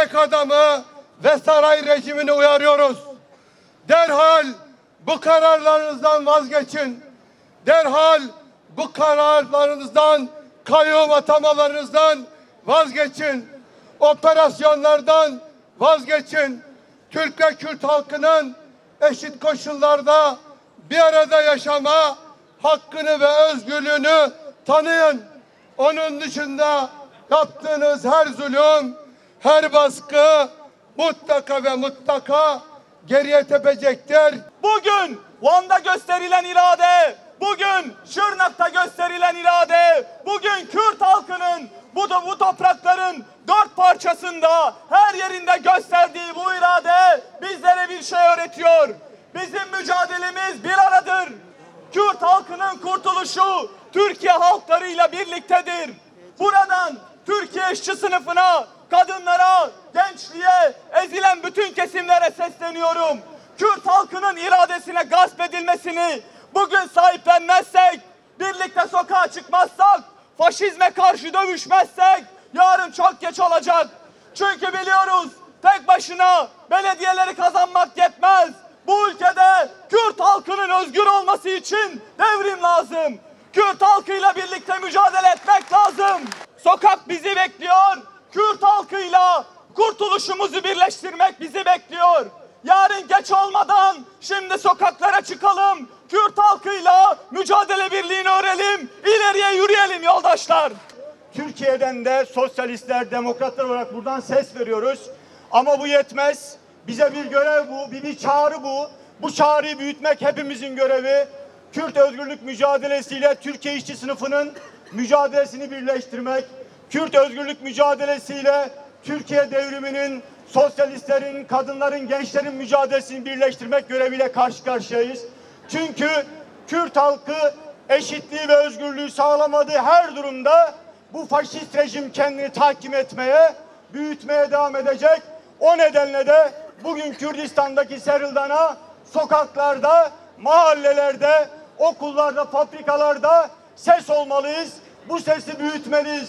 tek adamı ve saray rejimini uyarıyoruz. Derhal bu kararlarınızdan vazgeçin. Derhal bu kararlarınızdan, kayyum atamalarınızdan vazgeçin. Operasyonlardan vazgeçin. Türk ve Kürt halkının eşit koşullarda bir arada yaşama hakkını ve özgürlüğünü tanıyın. Onun dışında yaptığınız her zulüm, her baskı mutlaka ve mutlaka geriye tepecektir. Bugün Van'da gösterilen irade, bugün Şırnak'ta gösterilen irade, bugün Kürt halkının bu toprakların dört parçasında her yerinde gösterdiği bu irade bizlere bir şey öğretiyor. Bizim mücadelemiz bir aradır. Kürt halkının kurtuluşu Türkiye halklarıyla birliktedir. Buradan Türkiye işçi sınıfına, kadınlara, gençliğe, ezilen bütün kesimlere sesleniyorum. Kürt halkının iradesine gasp edilmesini bugün sahiplenmezsek, birlikte sokağa çıkmazsak, faşizme karşı dövüşmezsek yarın çok geç olacak. Çünkü biliyoruz tek başına belediyeleri kazanmak yetmez. Bu ülkede Kürt halkının özgür olması için devrim lazım. Kürt halkıyla birlikte mücadele etmek lazım. Sokak bizi bekliyor. Kürt halkıyla kurtuluşumuzu birleştirmek bizi bekliyor. Yarın geç olmadan şimdi sokaklara çıkalım. Kürt halkıyla mücadele birliğini örelim. İleriye yürüyelim yoldaşlar. Türkiye'den de sosyalistler, demokratlar olarak buradan ses veriyoruz. Ama bu yetmez. Bize bir görev bu, bir çağrı bu. Bu çağrıyı büyütmek hepimizin görevi. Kürt özgürlük mücadelesiyle Türkiye işçi sınıfının mücadelesini birleştirmek. Kürt özgürlük mücadelesiyle Türkiye devriminin, sosyalistlerin, kadınların, gençlerin mücadelesini birleştirmek göreviyle karşı karşıyayız. Çünkü Kürt halkı eşitliği ve özgürlüğü sağlamadığı her durumda bu faşist rejim kendini tahkim etmeye, büyütmeye devam edecek. O nedenle de bugün Kürdistan'daki Serildana sokaklarda, mahallelerde, okullarda, fabrikalarda ses olmalıyız. Bu sesi büyütmeliyiz.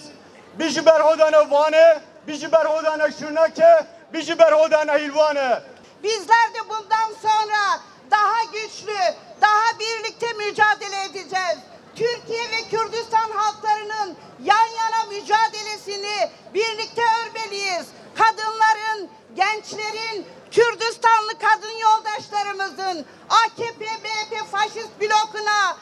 Bizi berhodane vane, bizi berhodane şırnake, bizi berhodane hilvane. Bizler de bundan sonra daha güçlü, daha birlikte mücadele edeceğiz. Türkiye ve Kürdistan halklarının yan yana mücadelesini birlikte örmeliyiz. Kadınların, gençlerin, Kürdistanlı kadın yoldaşlarımızın AKP, MHP faşist blokuna,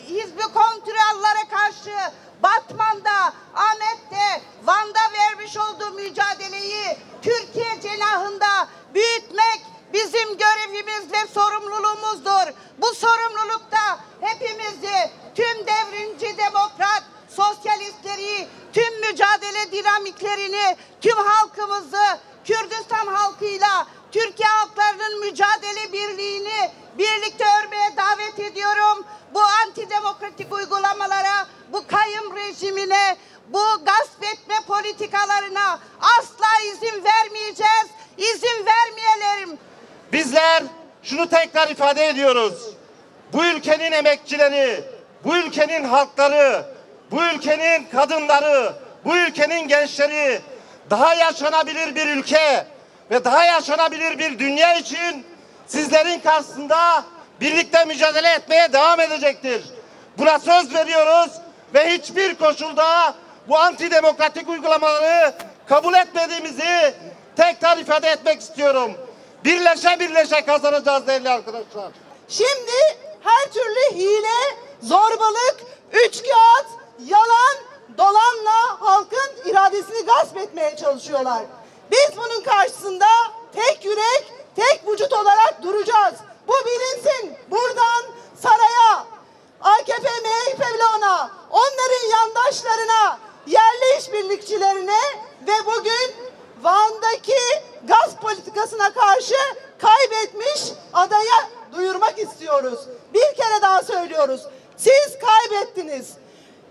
Hizbi kontrollere karşı Batman'da, Ahmet'te, Van'da vermiş olduğu mücadeleyi Türkiye cenahında büyütmek bizim görevimiz ve sorumluluğumuzdur. Bu sorumlulukta hepimizi, tüm devrimci demokrat, sosyalistleri, tüm mücadele dinamiklerini, tüm halkımızı, Kürdistan halkıyla Türkiye halklarının mücadele birliğini birlikte örmeye davet ediyorum. Bu antidemokratik uygulamalara, bu kayyum rejimine, bu gasp etme politikalarına asla izin vermeyeceğiz, izin vermeyelim. Bizler şunu tekrar ifade ediyoruz. Bu ülkenin emekçileri, bu ülkenin halkları, bu ülkenin kadınları, bu ülkenin gençleri daha yaşanabilir bir ülke ve daha yaşanabilir bir dünya için sizlerin karşısında birlikte mücadele etmeye devam edecektir. Buna söz veriyoruz ve hiçbir koşulda bu antidemokratik uygulamaları kabul etmediğimizi tekrar ifade etmek istiyorum. Birleşe birleşe kazanacağız değerli arkadaşlar. Şimdi her türlü hile, zorbalık, üçkağıt, yalan, dolanla halkın iradesini gasp etmeye çalışıyorlar. Biz bunun karşısında tek yürek, tek vücut olarak duracağız. Bu bilinsin. Buradan saraya, AKP, MHP bloğuna, onların yandaşlarına, yerli işbirlikçilerine ve bugün Van'daki gaz politikasına karşı kaybetmiş adaya duyurmak istiyoruz. Bir kere daha söylüyoruz. Siz kaybettiniz.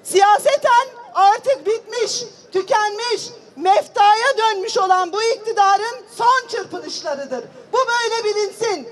Siyaseten artık bitmiş, tükenmiş, meftaya dönmüş olan bu iktidarın son çırpınışlarıdır. Bu böyle bilinsin.